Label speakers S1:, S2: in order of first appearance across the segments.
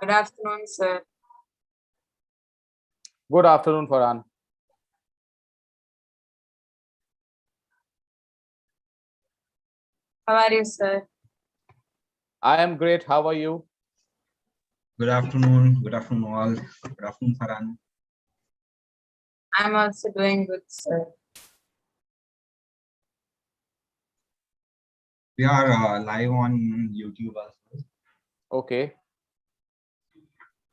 S1: Good afternoon, sir.
S2: Good afternoon, Farhan.
S1: How are you, sir?
S2: I am great. How are you?
S3: Good afternoon. Good afternoon, all. Good afternoon, Farhan.
S1: I'm also doing good, sir.
S3: We are live on YouTube also.
S2: Okay.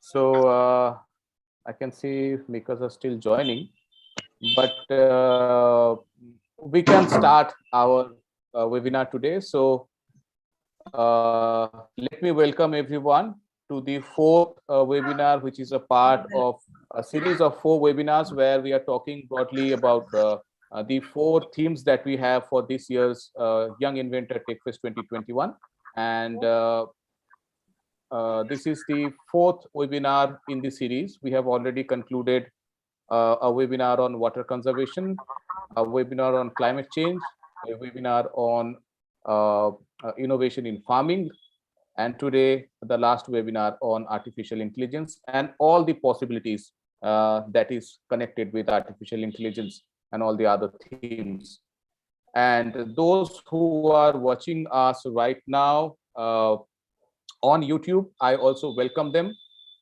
S2: So I can see makers are still joining, but we can start our webinar today. So let me welcome everyone to the fourth webinar, which is a part of a series of 4 webinars where we are talking broadly about the 4 themes that we have for this year's Young Inventor TechFest 2021. And this is the 4th webinar in the series. We have already concluded a webinar on water conservation, a webinar on climate change, a webinar on innovation in farming, and today the last webinar on artificial intelligence and all the possibilities that is connected with artificial intelligence and all the other themes. And those who are watching us right now on YouTube, I also welcome them.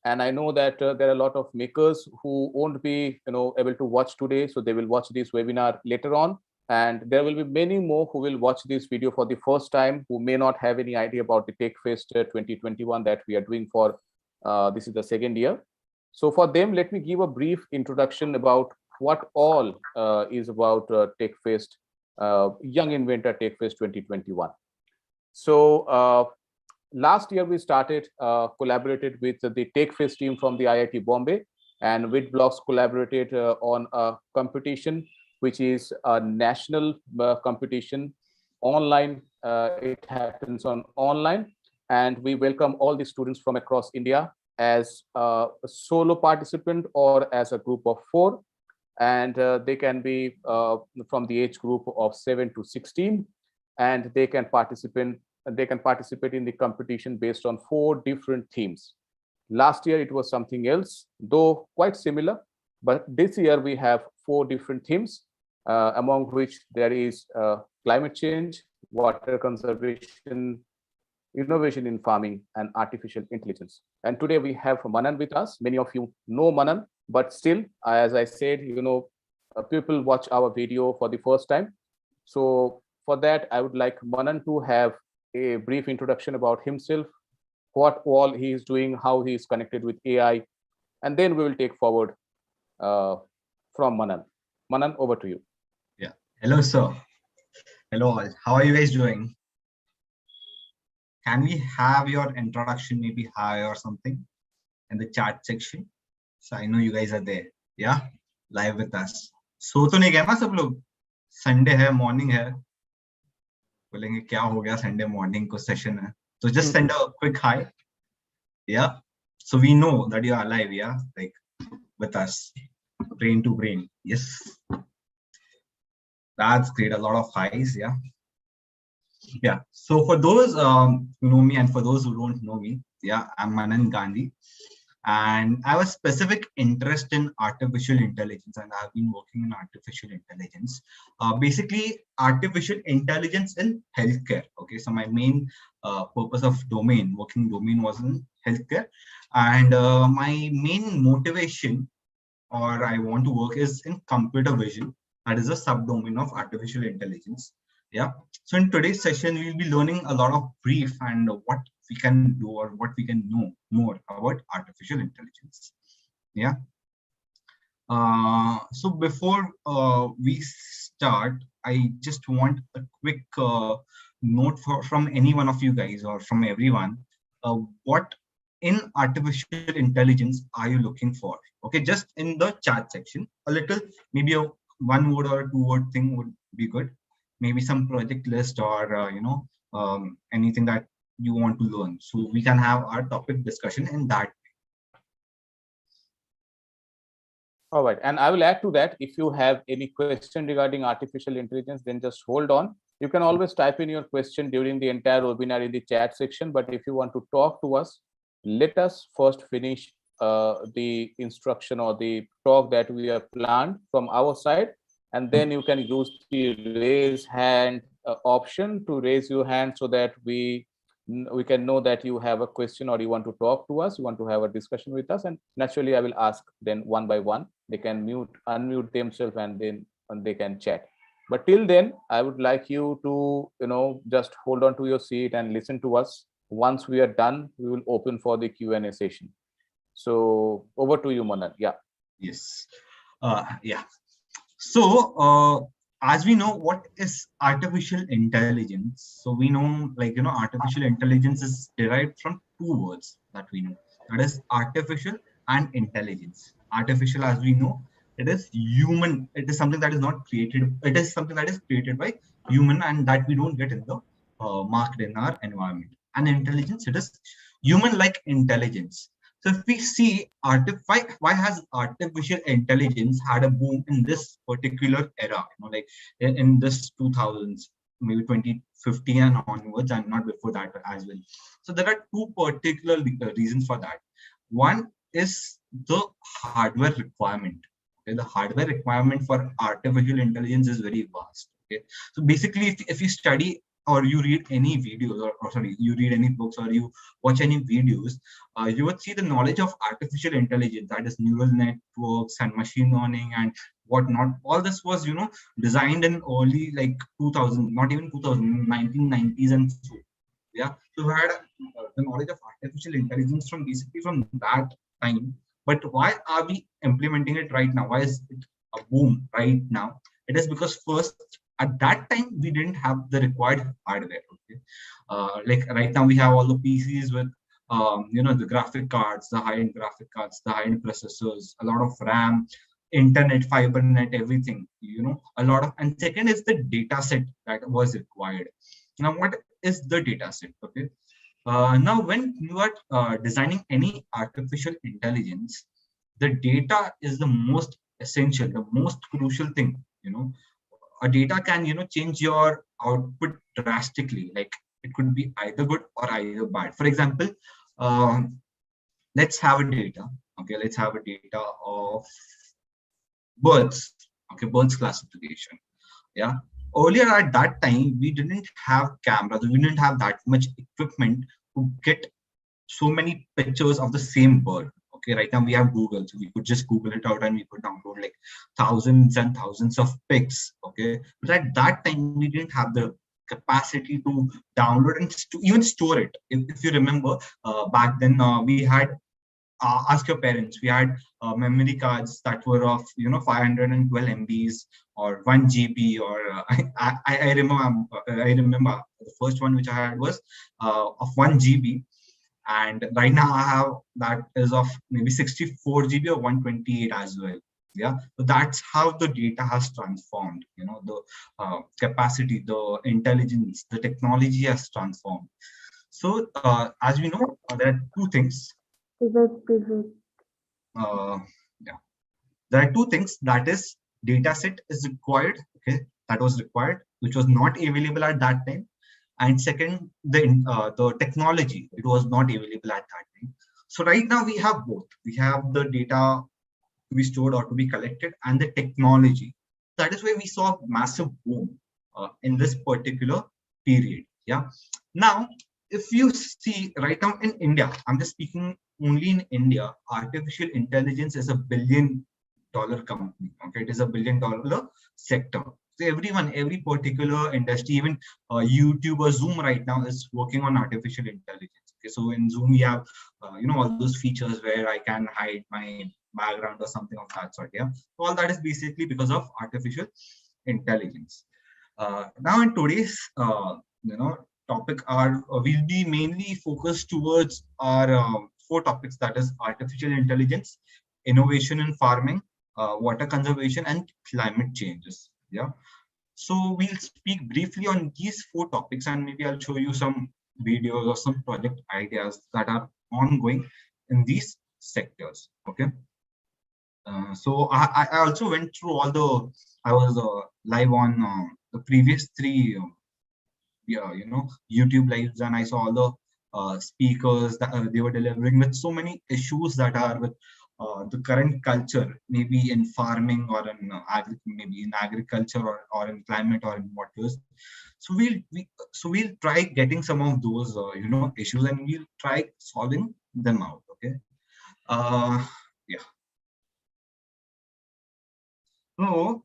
S2: And I know that there are a lot of makers who won't be able to watch today, so they will watch this webinar later on. And there will be many more who will watch this video for the first time, who may not have any idea about the TechFest 2021 that we are doing for this is the 2nd year. So for them, let me give a brief introduction about what all is about TechFest, Young Inventor TechFest 2021. So last year we started collaborated with the TechFest team from the IIT Bombay, and Witblox collaborated on a competition which is a national competition online. It happens on online, and we welcome all the students from across India as a solo participant or as a group of 4, and they can be from the age group of 7 to 16, and they can participate in the competition based on 4 different themes. Last year it was something else, though quite similar, but this year we have 4 different themes, among which there is climate change, water conservation, innovation in farming, and artificial intelligence. And today we have Manan with us. Many of you know Manan, but still, as I said, people watch our video for the first time. So for that, I would like Manan to have a brief introduction about himself, what all he is doing, how he is connected with AI, and then we will take forward from Manan. Manan, over to you.
S3: Yeah. Hello, sir. Hello, all. How are you guys doing? Can we have your introduction, maybe hi or something in the chat section? So I know you guys are there. Yeah, live with us. So तो नहीं गए ना सब लोग? Sunday है, morning है. बोलेंगे क्या हो गया Sunday morning को session है. So just send a quick hi. Yeah. So we know that you are alive. Yeah, like with us, brain to brain. Yes. That's great. A lot of highs. Yeah. Yeah. So for those who know me and for those who don't know me, yeah, I'm Manan Gandhi, and I have a specific interest in artificial intelligence, and I've been working in artificial intelligence, basically artificial intelligence in healthcare. Okay, so my main purpose of working domain was in healthcare, and my main motivation, or I want to work, is in computer vision. That is a subdomain of artificial intelligence. Yeah. So in today's session, we'll be learning a lot of brief and what we can do or what we can know more about artificial intelligence. Yeah. So before we start, I just want a quick note from any one of you guys or from everyone. What in artificial intelligence are you looking for? Okay, just in the chat section, a little, maybe a 1 word or a 2 word thing would be good. Maybe some project list or anything that you want to learn, so we can have our topic discussion in that way.
S2: All right, and I will add to that, if you have any question regarding artificial intelligence, then just hold on. You can always type in your question during the entire webinar in the chat section, but if you want to talk to us, let us first finish the instruction or the talk that we have planned from our side, and then you can use the raise hand option to raise your hand so that we can know that you have a question or you want to talk to us, you want to have a discussion with us, and naturally I will ask then one by one. They can unmute themselves, and they can chat. But till then, I would like you to, just hold on to your seat and listen to us. Once we are done, we will open for the Q&A session. So over to you, Manan. Yeah.
S3: Yes. Yeah. So, as we know, what is artificial intelligence? So we know, like, artificial intelligence is derived from two words that we know. That is artificial and intelligence. Artificial, as we know, it is human. It is something that is not created. It is something that is created by human and that we don't get in the market in our environment. And intelligence, it is human-like intelligence. So if we see why has artificial intelligence had a boom in this particular era, like in this 2000s, maybe 2015 and onwards, and not before that as well. So there are two particular reasons for that. One is the hardware requirement. Okay? The hardware requirement for artificial intelligence is very vast. Okay, so basically, if you study or you read any videos, or sorry, you read any books or you watch any videos, you would see the knowledge of artificial intelligence, that is neural networks and machine learning and whatnot. All this was, designed in early like 2000, not even 2000, 1990s and so. Yeah, so we had the knowledge of artificial intelligence from basically from that time. But why are we implementing it right now? Why is it a boom right now? It is because first, at that time, we didn't have the required hardware. Okay, like right now we have all the PCs with the graphic cards, the high-end graphic cards, the high-end processors, a lot of RAM, internet, fiber net, everything. A lot of. And second is the data set that was required. Now, what is the data set? Okay. Now, when you are designing any artificial intelligence, the data is the most essential, the most crucial thing. A data can change your output drastically. Like it could be either good or either bad. For example, let's have a data. Okay, let's have a data of birds. Okay, birds classification. Yeah. Earlier at that time, we didn't have cameras. We didn't have that much equipment to get so many pictures of the same bird. Okay, right now we have Google, so we could just Google it out and we could download like thousands and thousands of pics. Okay, but at that time we didn't have the capacity to download and even store it. If you remember, back then we had ask your parents. We had memory cards that were of 512 MBs or 1 GB, or I remember the first one which I had was of 1 GB. And right now I have that is of maybe 64 GB or 128 as well. Yeah, so that's how the data has transformed. The capacity, the intelligence, the technology has transformed. So as we know, there are two things. Yeah, there are two things. That is, data set is required. Okay, that was required, which was not available at that time. And second, the technology, it was not available at that time. So right now we have both. We have the data to be stored or to be collected and the technology. That is why we saw a massive boom in this particular period. Yeah. Now, if you see right now in India, I'm just speaking only in India, artificial intelligence is $1 billion company. Okay, it is $1 billion sector. So every particular industry, even YouTube or Zoom right now is working on artificial intelligence. Okay, so in Zoom we have all those features where I can hide my background or something of that sort. Yeah, so all that is basically because of artificial intelligence. Now in today's topic, we'll be mainly focused towards our 4 topics, that is artificial intelligence, innovation in farming, water conservation, and climate changes. Yeah, so we'll speak briefly on these 4 topics, and maybe I'll show you some videos or some project ideas that are ongoing in these sectors. Okay, so I also went through all the, I was live on the previous 3 YouTube lives, and I saw all the speakers that they were delivering with so many issues that are with the current culture, maybe in farming or in maybe in agriculture or in climate or in waters. So we'll try getting some of those issues, and we'll try solving them out. Okay. Yeah. So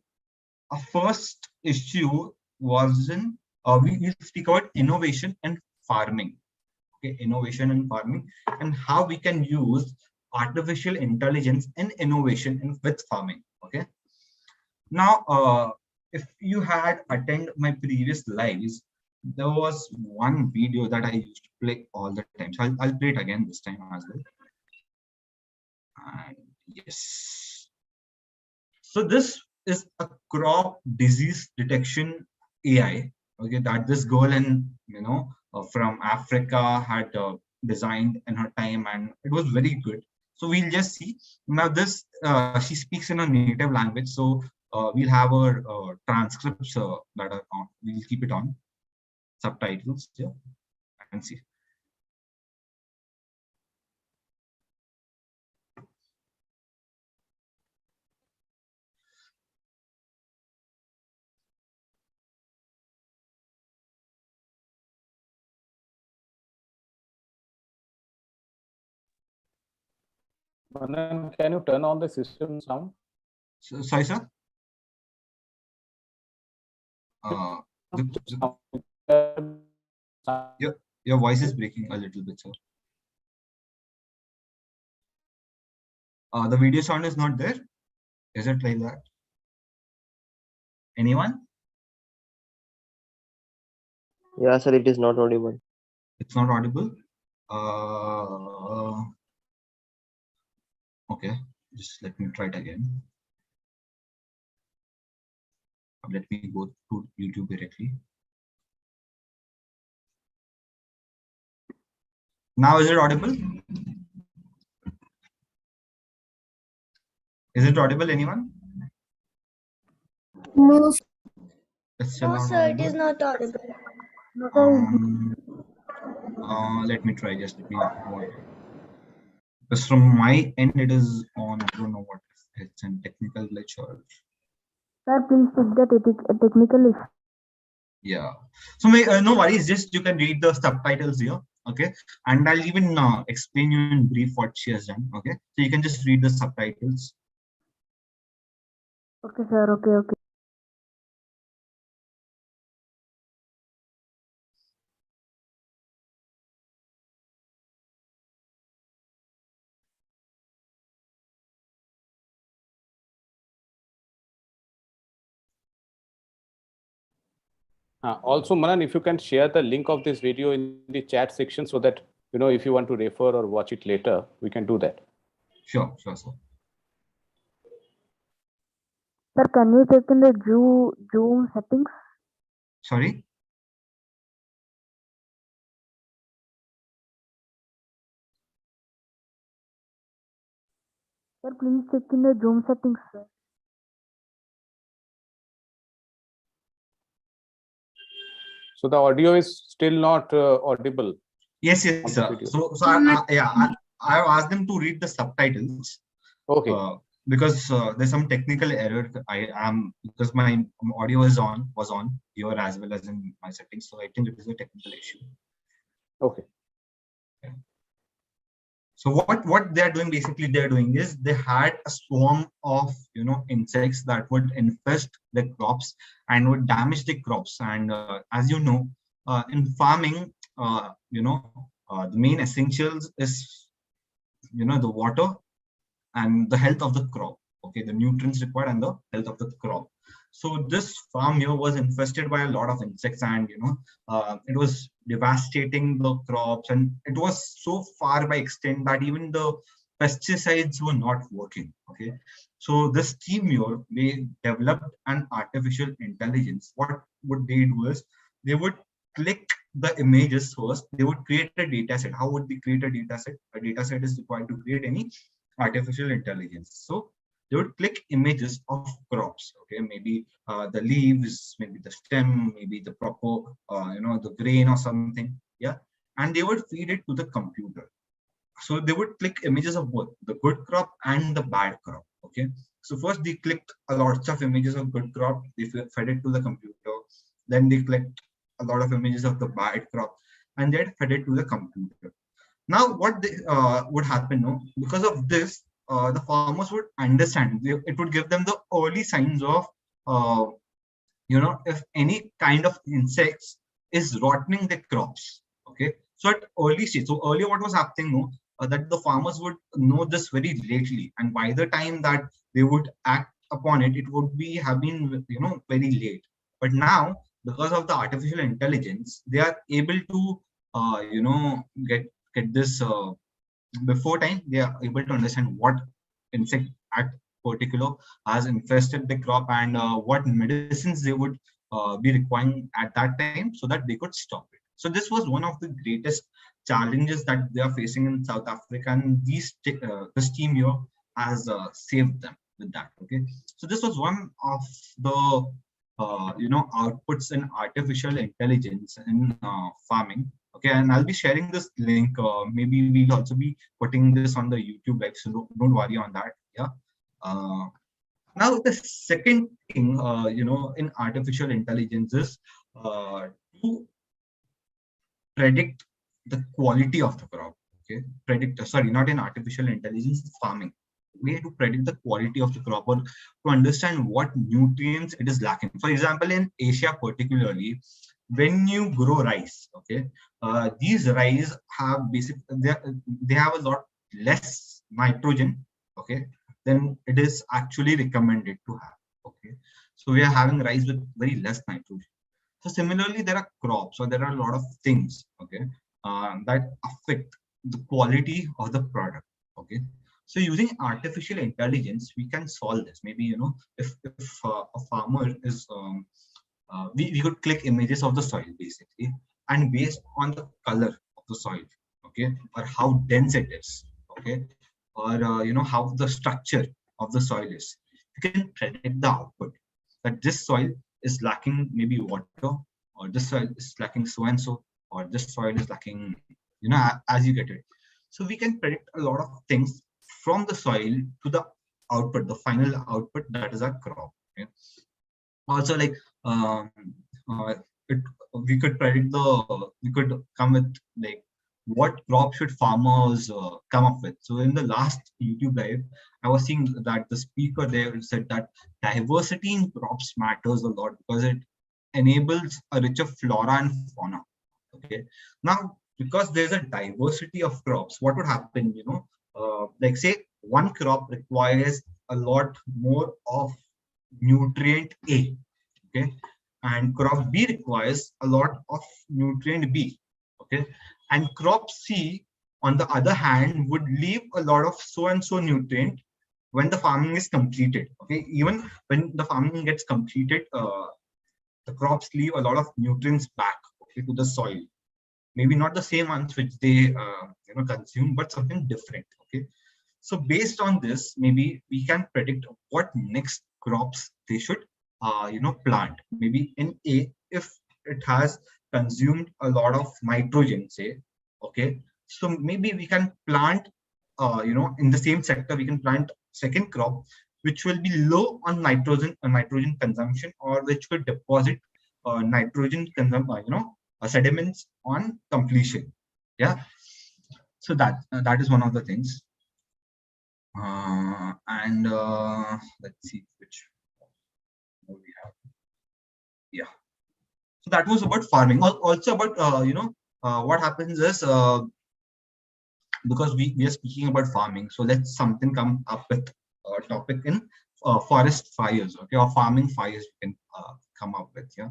S3: our first issue was in we will speak about innovation and farming. Okay, innovation and farming, and how we can use artificial intelligence and innovation with farming. Okay. Now, if you had attended my previous lives, there was one video that I used to play all the time. So I'll play it again this time as well. And yes. So this is a crop disease detection AI. Okay, that this girl in from Africa had designed in her time, and it was very good. So we'll just see now. This she speaks in a native language, so we'll have our transcripts that are on. We'll keep it on subtitles. Yeah, and see.
S2: Manan, can you turn on the system sound?
S3: So, sorry, sir. Your voice is breaking a little bit, sir. The video sound is not there. Is it like that? Anyone?
S4: Yeah, sir, it is not audible.
S3: It's not audible. Okay, just let me try it again. Let me go to YouTube directly. Now, is it audible? Is it audible, anyone?
S5: No,
S3: It's still
S5: no,
S3: not
S5: sir, it
S3: audible.
S5: is not audible.
S3: Let me try. Just let me go ahead. Because from my end, it is on. I don't know what it's a technical glitch or.
S5: Sir, please check the technical issue.
S3: Yeah. So no worries. Just you can read the subtitles here. Okay. And I'll even explain you in brief what she has done. Okay. So you can just read the subtitles.
S5: Okay, sir. Okay.
S2: Also, Manan, if you can share the link of this video in the chat section so that, if you want to refer or watch it later, we can do that.
S3: Sure, sir.
S5: Sir, can you check in the Zoom settings?
S3: Sorry.
S5: Sir, please check in the Zoom settings, sir.
S2: So the audio is still not audible.
S3: Yes, sir. So I asked them to read the subtitles.
S2: Okay.
S3: Because there's some technical error. Because my audio was on here as well as in my settings. So I think it is a technical issue.
S2: Okay.
S3: So what they're doing, basically they're doing is they had a swarm of insects that would infest the crops and would damage the crops. And as you know, in farming, the main essentials is the water and the health of the crop. Okay, the nutrients required and the health of the crop. So this farm here was infested by a lot of insects, and it was devastating the crops, and it was so far by extent that even the pesticides were not working. Okay, so this team here, they developed an artificial intelligence. What would they do is they would click the images first. They would create a data set. How would they create a data set? A data set is required to create any artificial intelligence. So they would click images of crops. Okay, maybe the leaves, maybe the stem, maybe the proper the grain or something. Yeah, and they would feed it to the computer. So they would click images of both the good crop and the bad crop. Okay. So first they clicked a lot of images of good crop, they fed it to the computer. Then they clicked a lot of images of the bad crop and then fed it to the computer. Now what would happen, no? Because of this, the farmers would understand. It would give them the early signs of, uh, if any kind of insects is rotting the crops. Okay. So at early stage, so earlier what was happening, no? That the farmers would know this very lately, and by the time that they would act upon it, it would be have been very late. But now, because of the artificial intelligence, they are able to get this before time. They are able to understand what insect at particular has infested the crop, and what medicines they would be requiring at that time so that they could stop it. So this was one of the greatest challenges that they are facing in South Africa, and this team here has saved them with that. Okay, so this was one of the outputs in artificial intelligence in farming. Okay, and I'll be sharing this link. Maybe we'll also be putting this on the YouTube live, so don't worry on that. Yeah. Now the second thing, in artificial intelligence is to predict the quality of the crop. Okay, sorry, not in artificial intelligence, farming. We have to predict the quality of the crop, or to understand what nutrients it is lacking. For example, in Asia particularly, when you grow rice, okay, these rice have they have a lot less nitrogen, okay, than it is actually recommended to have. Okay, so we are having rice with very less nitrogen. So similarly, there are crops, or there are a lot of things, okay, that affect the quality of the product. Okay, so using artificial intelligence, we can solve this. Maybe if a farmer is we could click images of the soil basically, and based on the color of the soil, okay, or how dense it is, okay, or how the structure of the soil is, you can predict the output that this soil is lacking maybe water, or this soil is lacking so and so, or this soil is lacking, as you get it. So we can predict a lot of things from the soil to the output, the final output, that is our crop. Okay? Also, like it, we could predict we could come with like what crop should farmers come up with. So in the last YouTube live, I was seeing that the speaker there said that diversity in crops matters a lot because it enables a richer flora and fauna. Okay, now because there's a diversity of crops, what would happen? Like say one crop requires a lot more of nutrient A, okay, and crop B requires a lot of nutrient B, okay, and crop C on the other hand would leave a lot of so and so nutrient when the farming is completed. Okay, even when the farming gets completed, the crops leave a lot of nutrients back, okay, to the soil. Maybe not the same ones which they consume, but something different. Okay, so based on this, maybe we can predict what next crops they should plant. Maybe in A, if it has consumed a lot of nitrogen, say, okay, so maybe we can plant in the same sector, we can plant second crop which will be low on nitrogen consumption, or which could deposit nitrogen sediments on completion. Yeah, so that is one of the things. And let's see which more we have. Yeah, so that was about farming. Also about what happens is because we are speaking about farming, so let's something come up with a topic in forest fires, okay, or farming fires we can come up with. Yeah,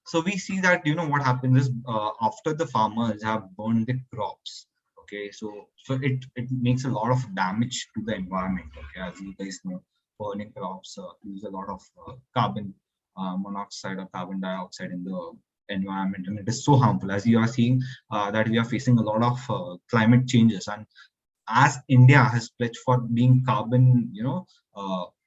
S3: so we see that what happens is after the farmers have burned the crops, okay, so it makes a lot of damage to the environment. Okay, as you guys know, burning crops use a lot of carbon monoxide or carbon dioxide in the environment, and it is so harmful. As you are seeing that we are facing a lot of climate changes, and as India has pledged for being carbon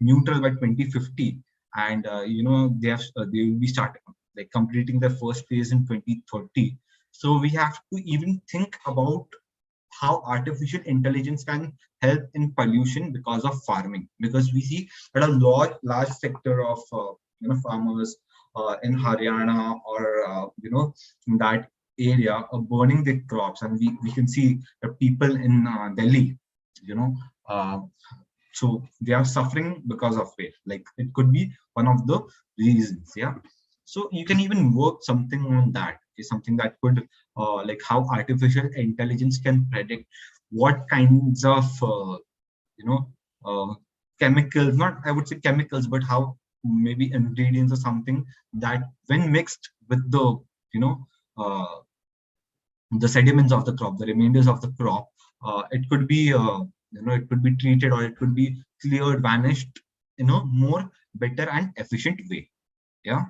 S3: neutral by 2050, and they will be starting like completing their first phase in 2030. So we have to even think about how artificial intelligence can help in pollution because of farming, because we see that a large sector of farmers in Haryana or in that area are burning their crops, and we can see the people in Delhi, uh, so they are suffering because of it. Like it could be one of the reasons. Yeah, so you can even work something on that. Okay, something that could like how artificial intelligence can predict what kinds of you know uh, chemicals, not I would say chemicals, but how maybe ingredients or something that when mixed with uh, the sediments of the crop, the remainders of the crop, it could be it could be treated, or it could be cleared, vanished in a more better and efficient way. Yeah.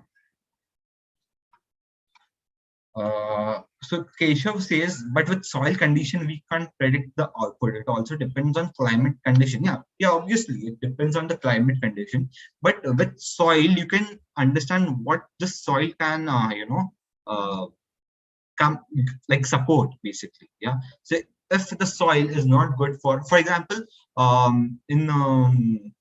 S3: So Keshav says, but with soil condition, we can't predict the output. It also depends on climate condition. Yeah, obviously it depends on the climate condition. But with soil, you can understand what the soil can, uh, come like support basically. Yeah. So if the soil is not good for example, in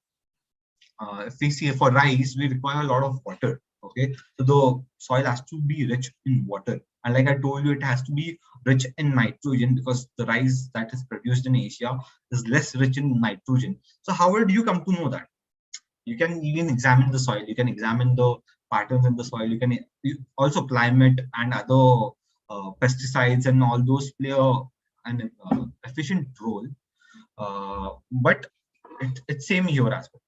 S3: if we see for rice, we require a lot of water. Okay, so the soil has to be rich in water, and like I told you, it has to be rich in nitrogen, because the rice that is produced in Asia is less rich in nitrogen. So how do you come to know that? You can even examine the soil, you can examine the patterns in the soil, also climate and other pesticides and all those play an efficient role, but it's same here as well.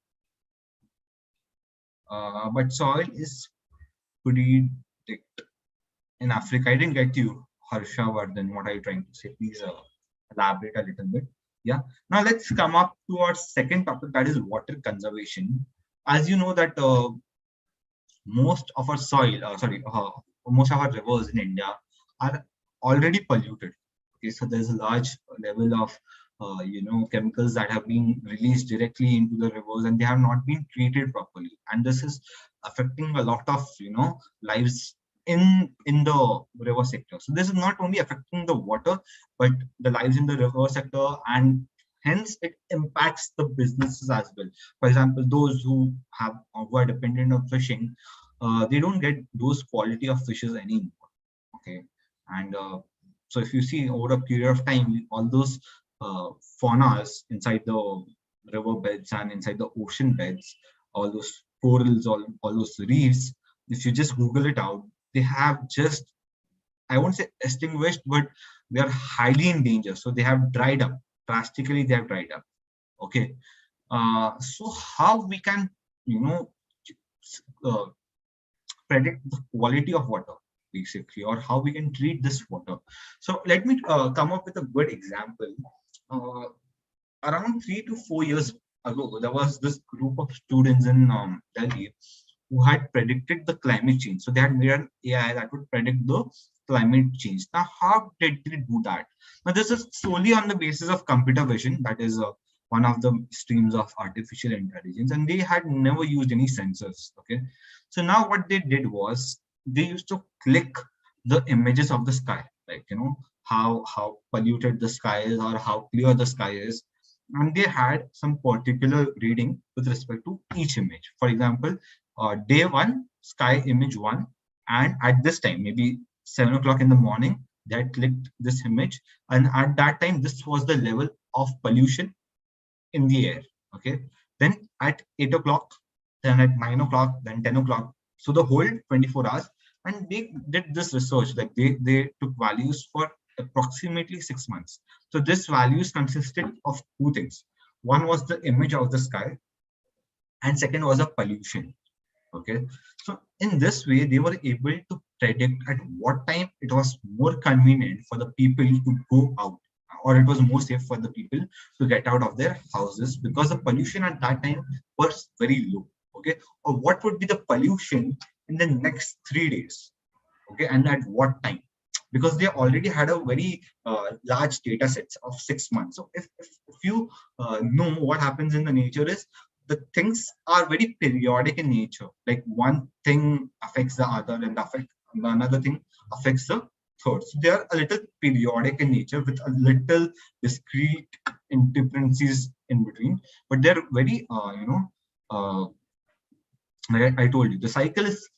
S3: But soil is predict in Africa. I didn't get you, Harsha Vardhan. What are you trying to say? Please elaborate a little bit. Yeah. Now let's come up to our second topic, that is water conservation. As you know that most of our soil, most of our rivers in India are already polluted. Okay, so there's a large level of chemicals that have been released directly into the rivers, and they have not been treated properly, and this is affecting a lot of lives in the river sector. So this is not only affecting the water, but the lives in the river sector, and hence it impacts the businesses as well. For example, those who are dependent on fishing, they don't get those quality of fishes anymore. Okay, and so if you see over a period of time, all those faunas inside the river beds and inside the ocean beds, all those corals, all those reefs, if you just Google it out, they have just, I won't say extinguished, but they are highly in danger. So they have dried up drastically. They have dried up. Okay, so how we can uh, predict the quality of water basically, or how we can treat this water? So let me come up with a good example. uh, Around 3 to 4 years ago, there was this group of students in Delhi who had predicted the climate change. So they had made an AI that would predict the climate change. Now, how did they do that? Now, this is solely on the basis of computer vision. That is one of the streams of artificial intelligence, and they had never used any sensors. Okay, so now what they did was they used to click the images of the sky, like how polluted the sky is or how clear the sky is, and they had some particular reading with respect to each image. For example, day one, sky image one, and at this time, maybe 7 o'clock in the morning, they had clicked this image, and at that time, this was the level of pollution in the air. Okay, then at 8 o'clock, then at 9 o'clock, then 10 o'clock. So the whole 24 hours, and they did this research, like they took values for approximately 6 months. So this values consisted of two things. One was the image of the sky, and second was a pollution. Okay, so in this way, they were able to predict at what time it was more convenient for the people to go out, or it was more safe for the people to get out of their houses, because the pollution at that time was very low. Okay, or what would be the pollution in the next 3 days? Okay, and at what time? Because they already had a very large data sets of 6 months. So if you know what happens in the nature is, the things are very periodic in nature. Like one thing affects the other, and another thing affects the third. So they are a little periodic in nature with a little discrete indifferences in between, but they're very, like I told you, the cycle is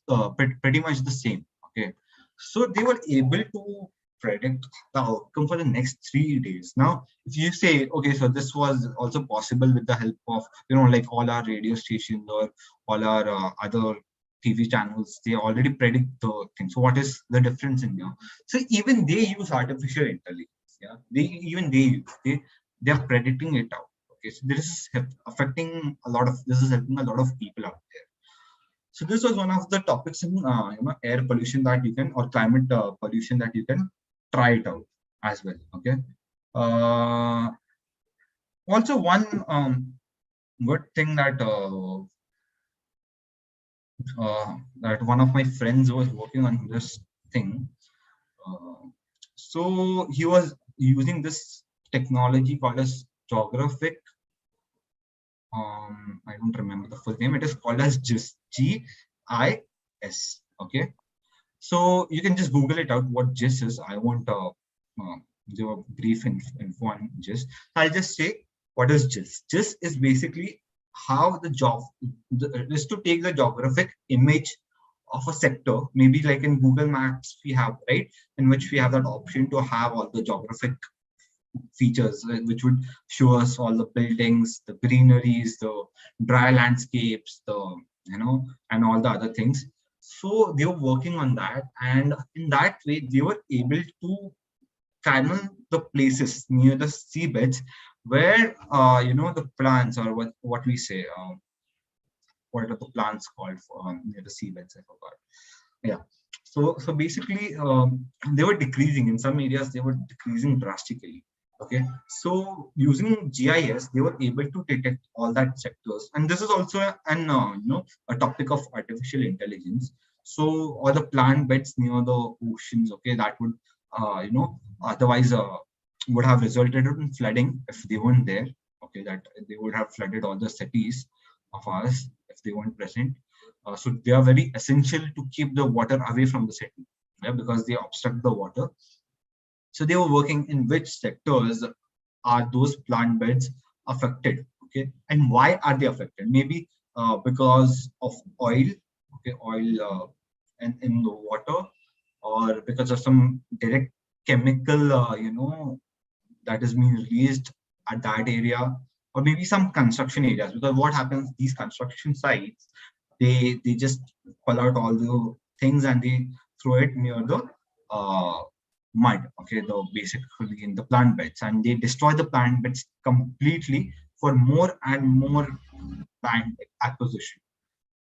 S3: pretty much the same. Okay, so they were able to predict the outcome for the next 3 days. Now, if you say, okay, so this was also possible with the help of, like all our radio stations or all our other TV channels, they already predict the thing. So what is the difference in here? So even they use artificial intelligence. Yeah, they are predicting it out. Okay, so this is affecting a lot of, this is helping a lot of people out there. So this was one of the topics in air pollution that you can, or climate pollution that you can try it out as well. Okay. Also one good thing that that one of my friends was working on this thing. So he was using this technology called as geographic. I don't remember the full name. It is called as GIS. GIS. Okay. So you can just Google it out. What GIS is? I won't give a brief info on GIS. I'll just say what is GIS. GIS is basically how is to take the geographic image of a sector. Maybe like in Google Maps we have, right, in which we have that option to have all the geographic features, which would show us all the buildings, the greeneries, the dry landscapes, the and all the other things. So they were working on that, and in that way they were able to channel the places near the seabeds where the plants, or what we say, what are the plants called for, near the seabeds? I forgot. Yeah. So basically they were decreasing in some areas. They were decreasing drastically. Okay, so using GIS, they were able to detect all that sectors, and this is also a topic of artificial intelligence. So all the plant beds near the oceans, okay, that would otherwise would have resulted in flooding if they weren't there. Okay, that they would have flooded all the cities of ours if they weren't present. So they are very essential to keep the water away from the city, yeah, because they obstruct the water. So they were working in which sectors are those plant beds affected, okay, and why are they affected? Maybe because of oil, okay, oil in the water, or because of some direct chemical, that is being released at that area, or maybe some construction areas. Because what happens, these construction sites, they just pull out all the things and they throw it near the mud, okay, basically in the plant beds, and they destroy the plant beds completely for more and more land acquisition.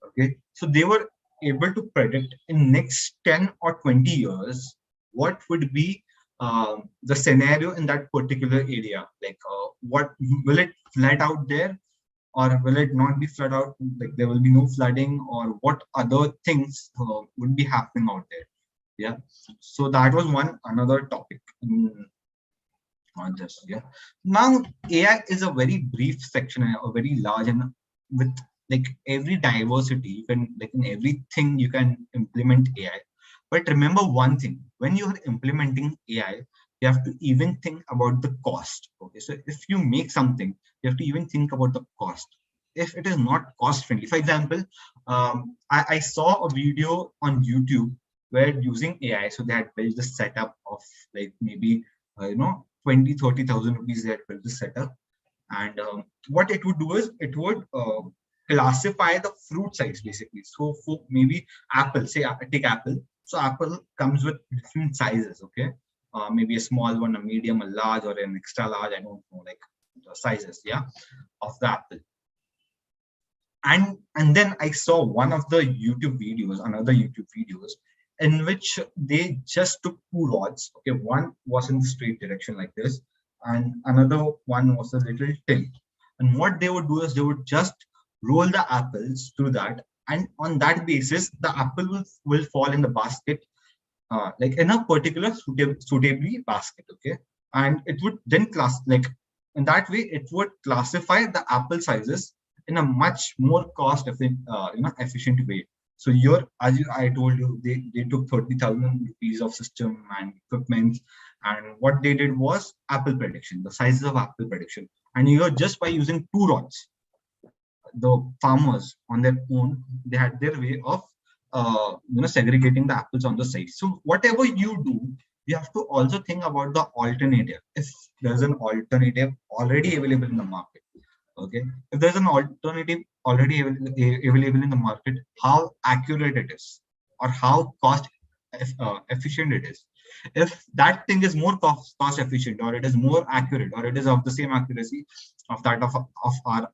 S3: Okay, so they were able to predict in next 10 or 20 years what would be the scenario in that particular area. Like what will it flood out there, or will it not be flood out, like there will be no flooding, or what other things would be happening out there. Yeah, so that was another topic on this. Yeah, now AI is a very brief section, a very large, and with like every diversity, you can, like in everything you can implement AI. But remember one thing, when you are implementing AI, you have to even think about the cost. Okay, so if you make something, you have to even think about the cost. If it is not cost friendly, for example, I saw a video on YouTube where using AI, so they had built the setup of like maybe 20,000-30,000 rupees. They had built the setup, and what it would do is it would classify the fruit size basically. So for maybe apple, say take apple. So apple comes with different sizes. Okay, maybe a small one, a medium, a large, or an extra large. I don't know, like the sizes, yeah, of the apple. And then I saw one of the another YouTube videos, in which they just took two rods. Okay, one was in the straight direction like this, and another one was a little tilt. And what they would do is they would just roll the apples through that, and on that basis, the apple will fall in the basket, like in a particular suitably basket. Okay, and it would then in that way it would classify the apple sizes in a much more efficient way. So I told you, they took 30,000 rupees of system and equipment, and what they did was apple prediction, the sizes of apple prediction. And here, just by using 2 rods, the farmers on their own, they had their way of segregating the apples on the side. So whatever you do, you have to also think about the alternative. If there's an alternative already available in the market, okay, if there's an alternative already available in the market, how accurate it is or how cost efficient it is. If that thing is more cost efficient, or it is more accurate, or it is of the same accuracy of that of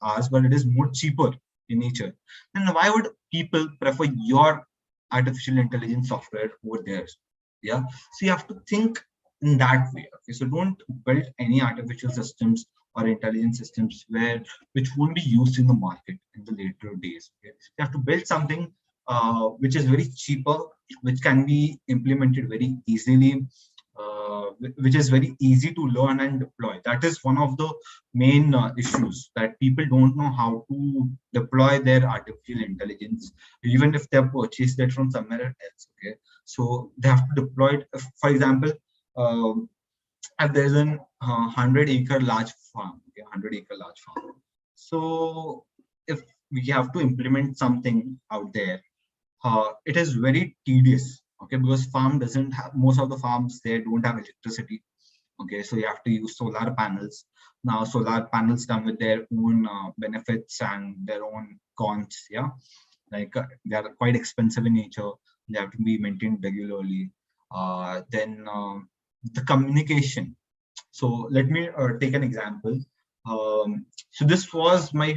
S3: ours, but it is more cheaper in nature, then why would people prefer your artificial intelligence software over theirs? Yeah, so you have to think in that way. Okay, so don't build any artificial systems or intelligence systems which won't be used in the market in the later days. Okay? You have to build something which is very cheaper, which can be implemented very easily, which is very easy to learn and deploy. That is one of the main issues, that people don't know how to deploy their artificial intelligence, even if they've purchased it from somewhere else. Okay, so they have to deploy it. For example, if there's an 100-acre large farm, okay, 100-acre large farm. So if we have to implement something out there, it is very tedious, okay, because farm doesn't have, most of the farms there don't have electricity. Okay, so you have to use solar panels. Now solar panels come with their own benefits and their own cons. Yeah, like they are quite expensive in nature. They have to be maintained regularly. Then the communication. So let me take an example. So this was my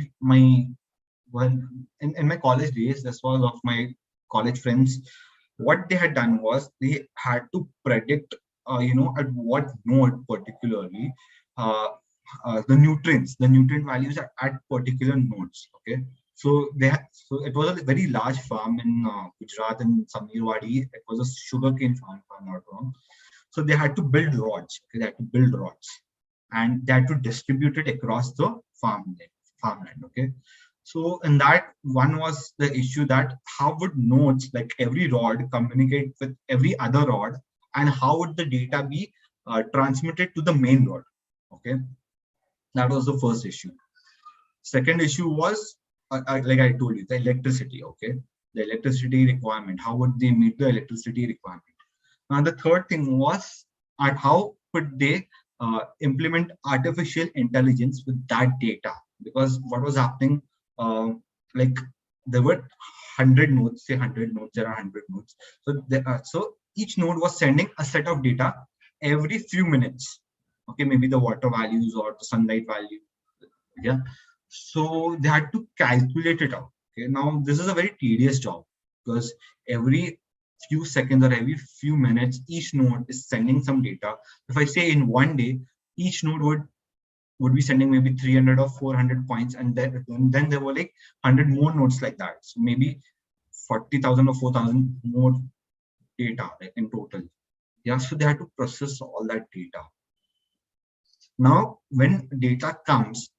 S3: one in my college days. This was of my college friends. What they had done was they had to predict, at what node particularly the nutrient values at particular nodes. Okay, so so it was a very large farm in Gujarat, in Samirwadi. It was a sugarcane farm, if I'm not wrong. So they had to build rods. Okay, they had to build rods, and they had to distribute it across the farmland. Okay, so in that one was the issue, that how would nodes, like every rod, communicate with every other rod, and how would the data be transmitted to the main rod? Okay, that was the first issue. Second issue was, like I told you, the electricity. Okay, the electricity requirement. How would they meet the electricity requirement? And the third thing was, how could they implement artificial intelligence with that data? Because what was happening, like there were 100 nodes, say 100 nodes, there are 100 nodes. So so each node was sending a set of data every few minutes. Okay, maybe the water values or the sunlight value. Yeah, so they had to calculate it out. Okay, now this is a very tedious job, because every few seconds or every few minutes, each node is sending some data. If I say in one day, each node would be sending maybe 300 or 400 points, and then there were like 100 more nodes like that. So maybe 40,000 or 4,000 more data in total. Yeah, so they had to process all that data. Now, when data comes,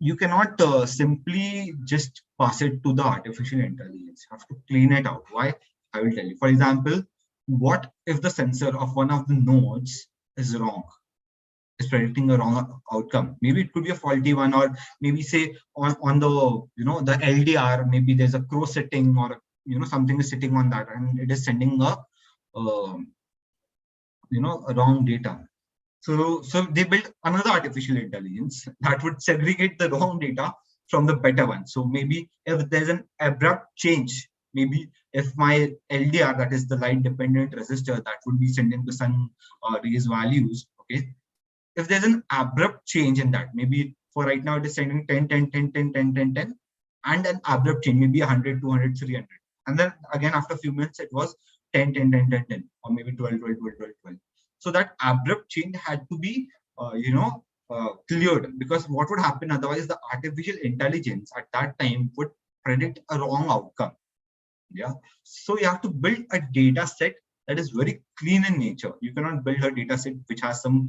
S3: you cannot simply just pass it to the artificial intelligence. You have to clean it out. Why? I will tell you. For example, what if the sensor of one of the nodes is wrong? Is predicting a wrong outcome? Maybe it could be a faulty one, or maybe say on the the LDR, maybe there's a crow sitting, or something is sitting on that, and it is sending a a wrong data. So they built another artificial intelligence that would segregate the wrong data from the better one. So maybe if there's an abrupt change, maybe if my LDR, that is the light dependent resistor, that would be sending the sun rays values. Okay, if there's an abrupt change in that, maybe for right now it is sending 10, 10, 10, 10, 10, 10, 10, and an abrupt change, maybe 100, 200, 300. And then again, after a few minutes, it was 10, 10, 10, 10, 10, or maybe 12, 12, 12, 12, 12. So that abrupt change had to be, cleared, because what would happen otherwise, the artificial intelligence at that time would predict a wrong outcome. Yeah. So you have to build a data set that is very clean in nature. You cannot build a data set which has some,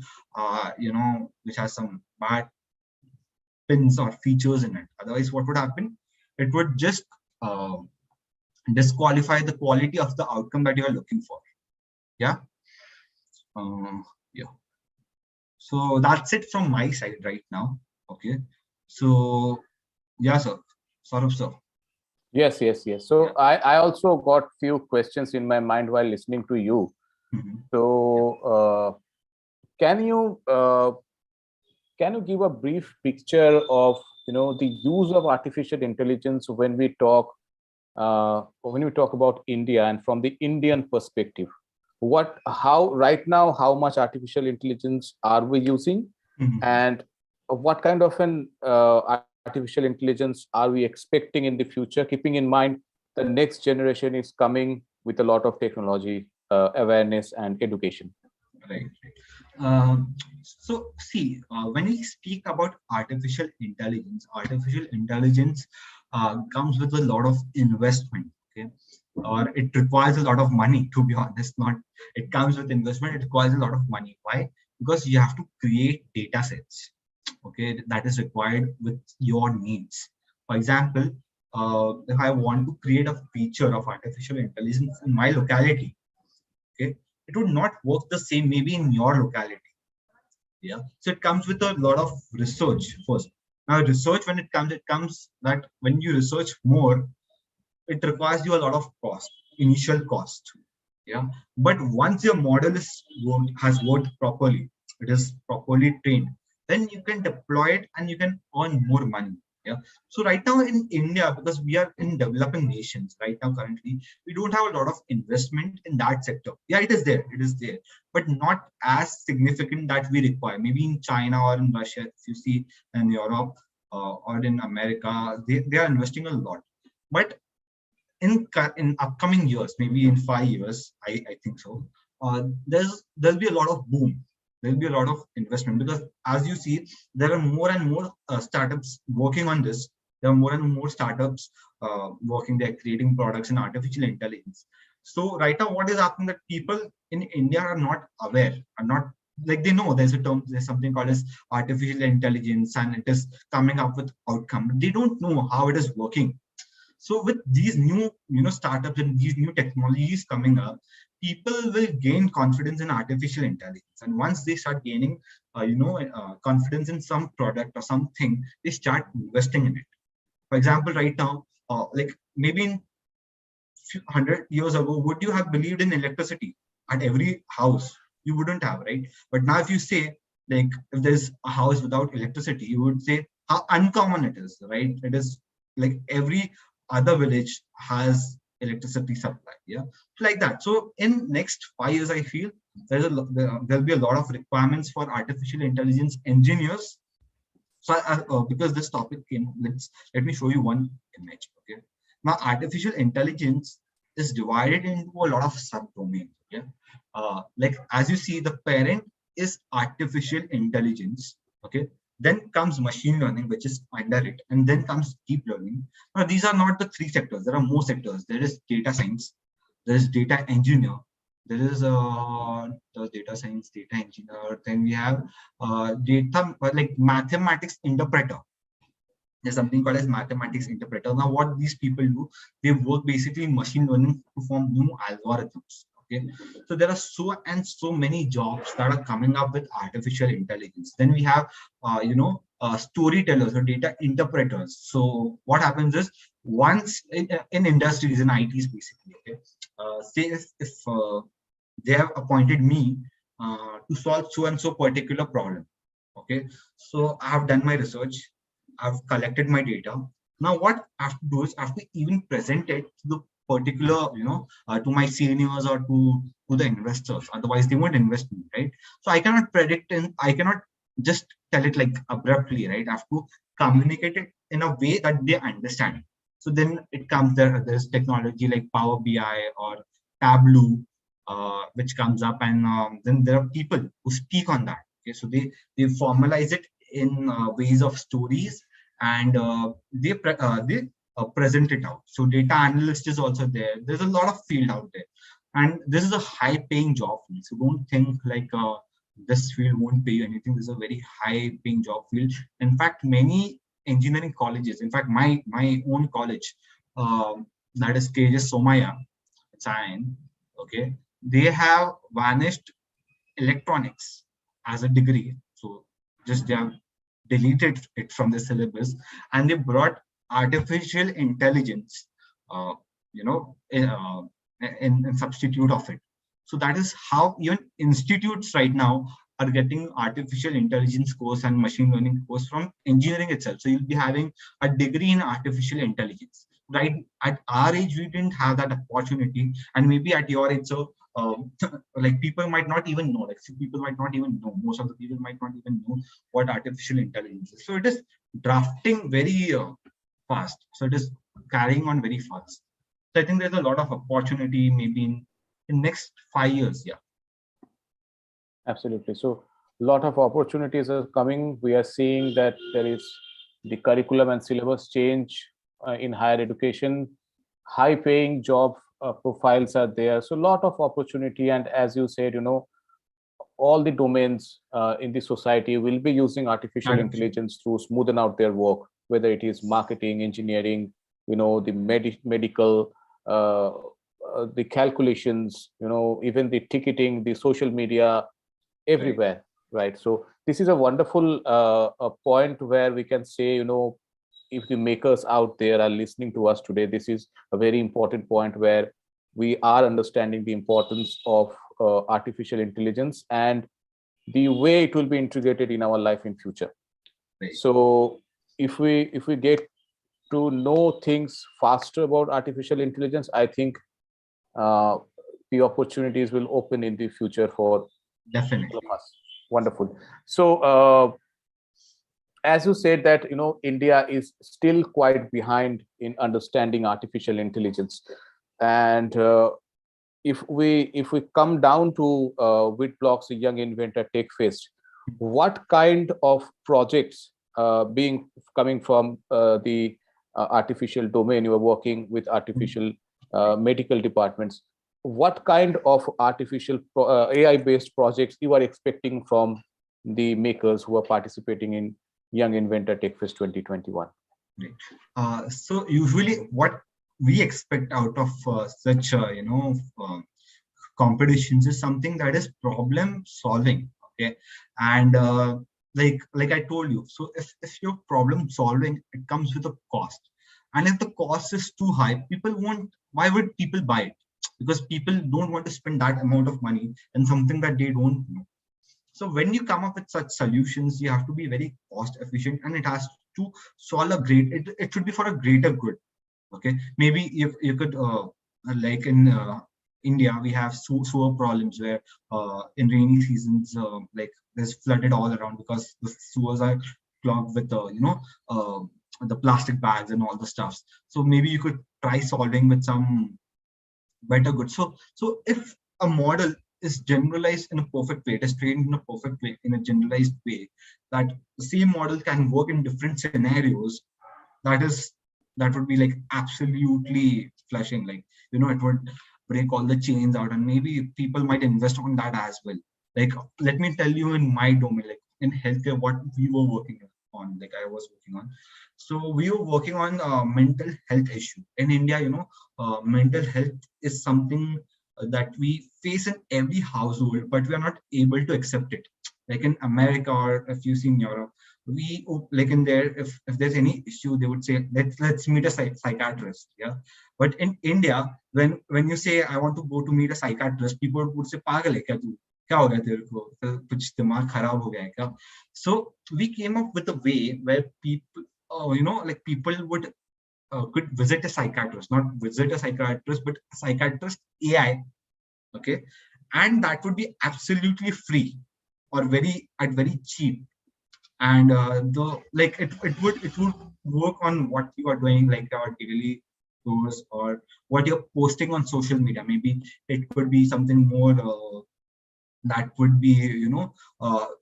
S3: which has some bad pins or features in it. Otherwise, what would happen? It would just disqualify the quality of the outcome that you are looking for. Yeah. Yeah. So that's it from my side right now. Okay. So yeah, sir. Saurabh, sir.
S2: Yes, yes, yes. So I also got few questions in my mind while listening to you. So can you give a brief picture of the use of artificial intelligence when we talk about India and from the Indian perspective? How right now, how much artificial intelligence are we using, and what kind of an artificial intelligence are we expecting in the future, keeping in mind the next generation is coming with a lot of technology awareness and education?
S3: Right. So see, when we speak about artificial intelligence comes with a lot of investment. Okay, or it requires a lot of money. To be honest, not it comes with investment. It requires a lot of money. Why? Because you have to create data sets. Okay, that is required with your needs. For example, if I want to create a feature of artificial intelligence in my locality, okay, it would not work the same maybe in your locality. Yeah, so it comes with a lot of research first. Now research, when it comes that when you research more, it requires you a lot of cost, initial cost. Yeah, but once your model has worked properly, it is properly trained, then you can deploy it and you can earn more money. Yeah, so right now in India, because we are in developing nations right now, currently we don't have a lot of investment in that sector. Yeah, it is there, but not as significant that we require. Maybe in China or in Russia, if you see, in Europe or in America, they are investing a lot. But in upcoming years, maybe in 5 years, I think so, there'll be a lot of boom. There'll be a lot of investment, because as you see, there are more and more startups working on this. There are more and more startups working. They're creating products in artificial intelligence. So right now, what is happening, that people in India are not aware, are not, like, they know there's something called as artificial intelligence, and it is coming up with outcome. They don't know how it is working. So with these new, startups and these new technologies coming up, people will gain confidence in artificial intelligence. And once they start gaining, confidence in some product or something, they start investing in it. For example, right now, like maybe in 100 years ago, would you have believed in electricity at every house? You wouldn't have, right? But now if you say, like, if there's a house without electricity, you would say how uncommon it is, right? It is like every other village has electricity supply. Yeah, like that. So in next 5 years, I feel there'll be a lot of requirements for artificial intelligence engineers. So because this topic came, let me show you one image. Okay, now artificial intelligence is divided into a lot of subdomains. Okay, like as you see, the parent is artificial intelligence. Okay, then comes machine learning, which is under it, and then comes deep learning. Now, these are not the 3 sectors. There are more sectors. There is data science, there is data engineer, there is the data science, data engineer. Then we have data, like mathematics interpreter. There's something called as mathematics interpreter. Now, what these people do, they work basically in machine learning to form new algorithms. Okay, so there are so many jobs that are coming up with artificial intelligence. Then we have storytellers or data interpreters. So what happens is, once in industries, in ITs basically, okay, say if they have appointed me to solve so and so particular problem. Okay, so I have done my research, I've collected my data. Now what I have to do is I have to even present it to the particular, to my seniors or to the investors. Otherwise, they won't invest in me, right? So I cannot predict, and I cannot just tell it like abruptly, right? I have to communicate it in a way that they understand. So then it comes there's technology like Power BI or Tableau, which comes up, and then there are people who speak on that. Okay, so they formalize it in ways of stories, and they present it out. So data analyst is also there. There's a lot of field out there, and this is a high paying job field. So don't think like this field won't pay you anything. This is a very high paying job field. In fact, many engineering colleges, in fact my own college, that is KJ Somaya, Chain, okay, they have vanished electronics as a degree. So just they have deleted it from the syllabus, and they brought artificial intelligence, uh, in substitute of it. So that is how even institutes right now are getting artificial intelligence course and machine learning course from engineering itself. So you'll be having a degree in artificial intelligence. Right at our age, we didn't have that opportunity, and maybe at your age, so like people might not even know. Like people might not even know. Most of the people might not even know what artificial intelligence is. So it is drafting very fast. So it is carrying on very fast. So I think there's a lot of opportunity maybe in next 5 years. Yeah.
S2: Absolutely. So a lot of opportunities are coming. We are seeing that there is the curriculum and syllabus change in higher education. High paying job profiles are there. So a lot of opportunity. And as you said, all the domains in the society will be using artificial intelligence to smoothen out their work, whether it is marketing, engineering, the medical, the calculations, even the ticketing, the social media, everywhere, right? So this is a wonderful a point where we can say, if the makers out there are listening to us today, this is a very important point where we are understanding the importance of artificial intelligence and the way it will be integrated in our life in future. So if we get to know things faster about artificial intelligence, I think the opportunities will open in the future for
S3: definitely
S2: all of us. Wonderful. So as you said that India is still quite behind in understanding artificial intelligence, and if we come down to Witblox Young Inventor Tech Fest, what kind of projects coming from the artificial domain? You are working with artificial medical departments. What kind of artificial AI-based projects you are expecting from the makers who are participating in Young Inventor Tech Fest 2021?
S3: Great. So usually what we expect out of such competitions is something that is problem solving. Okay, and like I told you, so if you're problem solving, it comes with a cost, and if the cost is too high, people won't. Why would people buy it? Because people don't want to spend that amount of money in something that they don't know. So when you come up with such solutions, you have to be very cost efficient, and it has to solve it should be for a greater good. Okay, maybe if you could like in India, we have sewer problems where in rainy seasons, like there's flooded all around because the sewers are clogged with the plastic bags and all the stuffs. So maybe you could try solving with some better good. So if a model is generalized in a perfect way, it is trained in a perfect way, in a generalized way, that the same model can work in different scenarios, that would be like absolutely flashing. Like, it would break all the chains out, and maybe people might invest on that as well. Like, let me tell you, in my domain, like in healthcare, what we were working on, like I was working on. So we were working on mental health issue in India. Mental health is something that we face in every household, but we are not able to accept it. Like in America, or if you see in Europe, we like in there, if there's any issue, they would say let's meet a psychiatrist. Yeah, but in India, when you say I want to go to meet a psychiatrist, people would say pagal hai kya tu, kya ho gaya tere ko, kuch dimag kharab ho gaya hai kya? So we came up with a way where people like people would could visit a psychiatrist, not visit a psychiatrist, but a psychiatrist AI. Okay, and that would be absolutely free or very cheap. And it would work on what you are doing, like our daily chores or what you're posting on social media. Maybe it could be something more that would be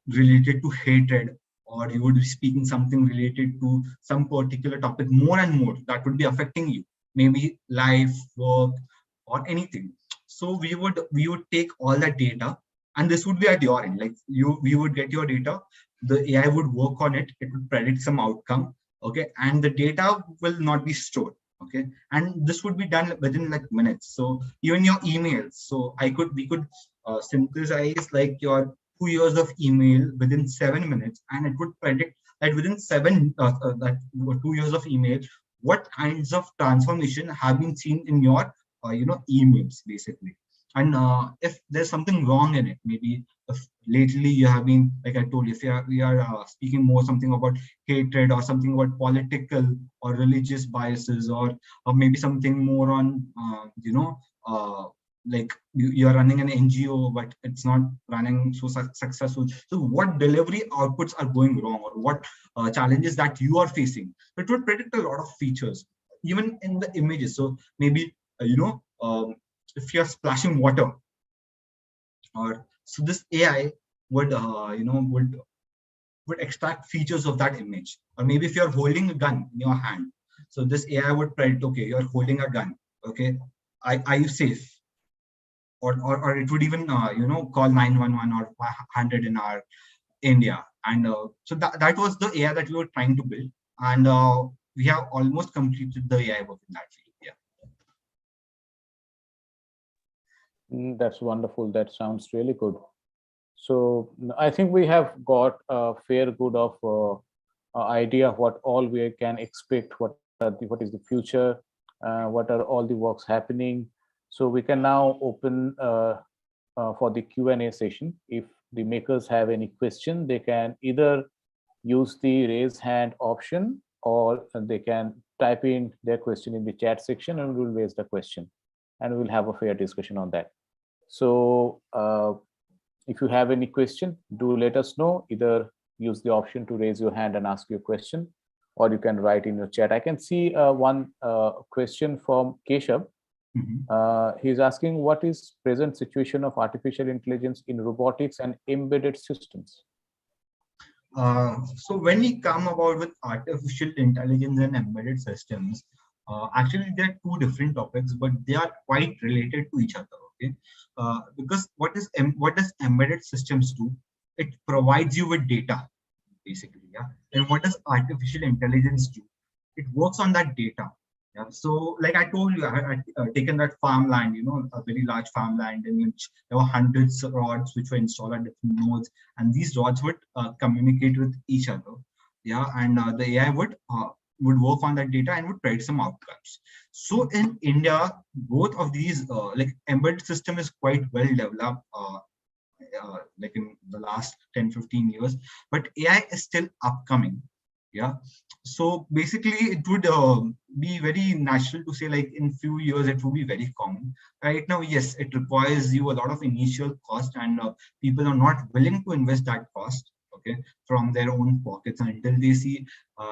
S3: related to hatred, or you would be speaking something related to some particular topic more and more that would be affecting you, maybe life, work, or anything. So we would take all that data, and this would be at your end. Like we would get your data, the AI would work on it, it would predict some outcome. Okay, and the data will not be stored. Okay, and this would be done within like minutes. So even your emails, so we could synthesize like your 2 years of email within 7 minutes, and it would predict that within that 2 years of email, what kinds of transformation have been seen in your emails basically. And if there's something wrong in it, maybe if lately you have been, like I told you, if we are speaking more something about hatred or something about political or religious biases, or maybe something more on like you're running an NGO but it's not running so successful. So what delivery outputs are going wrong, or what challenges that you are facing? It would predict a lot of features even in the images. So maybe if you're splashing water, or so this AI would would extract features of that image. Or maybe if you're holding a gun in your hand, so this AI would predict, okay, you're holding a gun, okay, are you safe? Or it would even call 911 or 100 in our India. And so that was the AI that we were trying to build, and we have almost completed the AI work in that field. Yeah.
S2: That's wonderful. That sounds really good. So I think we have got a fair good of idea of what all we can expect, what is the future, what are all the works happening. So we can now open for the Q&A session. If the makers have any question, they can either use the raise hand option, or they can type in their question in the chat section, and we'll raise the question and we'll have a fair discussion on that. So if you have any question, do let us know. Either use the option to raise your hand and ask your question, or you can write in your chat. I can see one question from Keshav. He's asking, what is present situation of artificial intelligence in robotics and embedded systems?
S3: So when we come about with artificial intelligence and embedded systems, actually they're two different topics, but they are quite related to each other. Okay, because what does embedded systems do? It provides you with data, basically. Yeah. And what does artificial intelligence do? It works on that data. Yeah. So like I told you, I had taken that farmland, a very large farmland in which there were hundreds of rods which were installed at different nodes, and these rods would communicate with each other. Yeah. And the AI would work on that data and would predict some outcomes. So in India, both of these like embedded system is quite well developed like in the last 10-15 years, but AI is still upcoming. Yeah. So basically it would be very natural to say like in few years it will be very common. Right now, yes, it requires you a lot of initial cost, and people are not willing to invest that cost, okay, from their own pockets until they see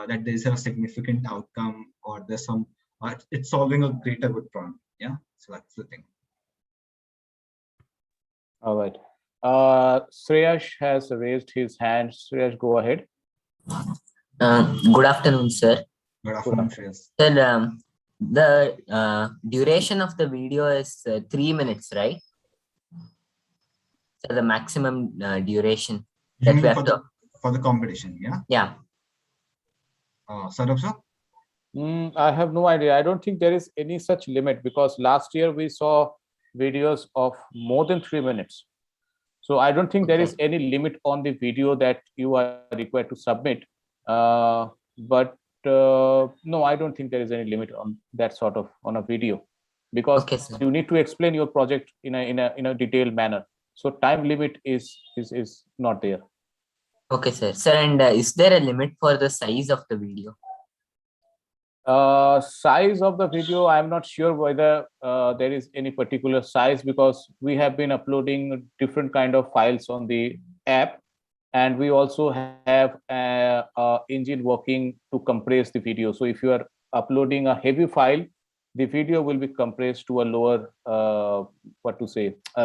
S3: that there's a significant outcome, or there's some it's solving a greater good problem. Yeah, so that's the thing.
S2: All right. Shreyash has raised his hand. Shreyash, go ahead.
S6: Good afternoon, sir.
S3: Good afternoon, Shreyas.
S6: Sir, the duration of the video is 3 minutes, right? So the maximum duration that we have to...
S3: For the competition, yeah?
S6: Yeah.
S3: Sarab sir?
S2: I have no idea. I don't think there is any such limit, because last year we saw videos of more than 3 minutes. So I don't think there is any limit on the video that you are required to submit. But no, I don't think there is any limit on that sort of on a video, because you need to explain your project in a detailed manner. So time limit is not there.
S6: Okay, sir. Sir, and is there a limit for the size of the video?
S2: Size of the video, I'm not sure whether there is any particular size, because we have been uploading different kind of files on the app, and we also have a engine working to compress the video. So if you are uploading a heavy file, the video will be compressed to a lower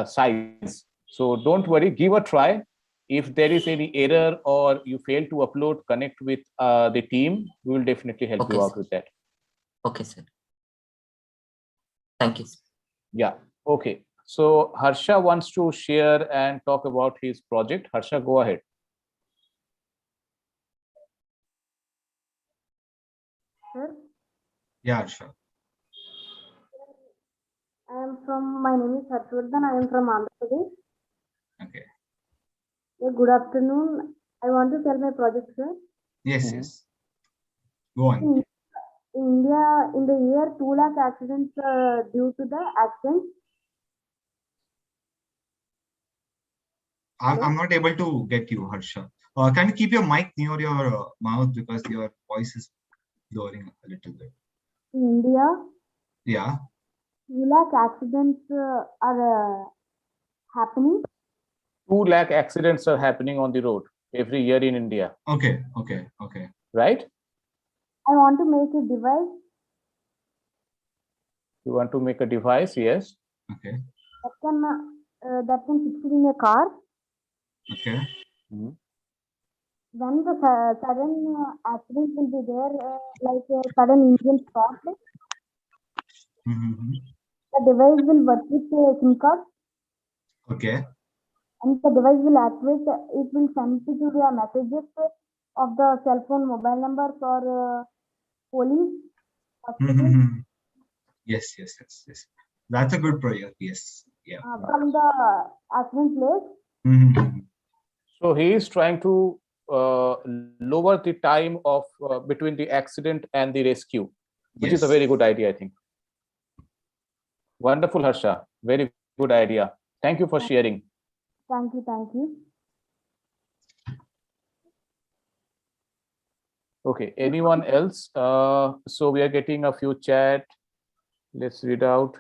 S2: size. So don't worry, give a try. If there is any error or you fail to upload, connect with the team. We will definitely help you out with that.
S6: Okay, sir. Thank you, sir.
S2: Yeah. Okay. So Harsha wants to share and talk about his project. Harsha, go ahead.
S5: Sir?
S3: Yeah, sure.
S5: My name is Harshas. I am from Andhra Pradesh.
S3: Okay.
S5: Yeah, good afternoon. I want to tell my project, sir.
S3: Yes, yes. Go on.
S5: In India, in the year, 2 lakh accidents due to the accidents.
S3: I'm not able to get you, Harsha. Can you keep your mic near your mouth because your voice is blurring a little bit.
S5: In India,
S3: Yeah.
S5: 2 lakh accidents are happening.
S2: 2 lakh accidents are happening on the road every year in India.
S3: Okay.
S2: Right?
S5: I want to make a device.
S2: You want to make a device? Yes.
S3: Okay.
S5: That can fix it in a car.
S3: Okay.
S5: When the sudden accident will be there, like a sudden engine stop, the device will work with a SIM card.
S3: Okay.
S5: And the device will activate, it will send to the messages of the cell phone mobile numbers or police.
S3: Yes. That's a good project. Yes. Yeah.
S5: From the accident place.
S2: So he is trying to lower the time of between the accident and the rescue, which is a very good idea, I think. Wonderful, Harsha. Very good idea. Thank you for sharing.
S5: Thank you.
S2: Okay, anyone else? So we are getting a few chat. Let's read out.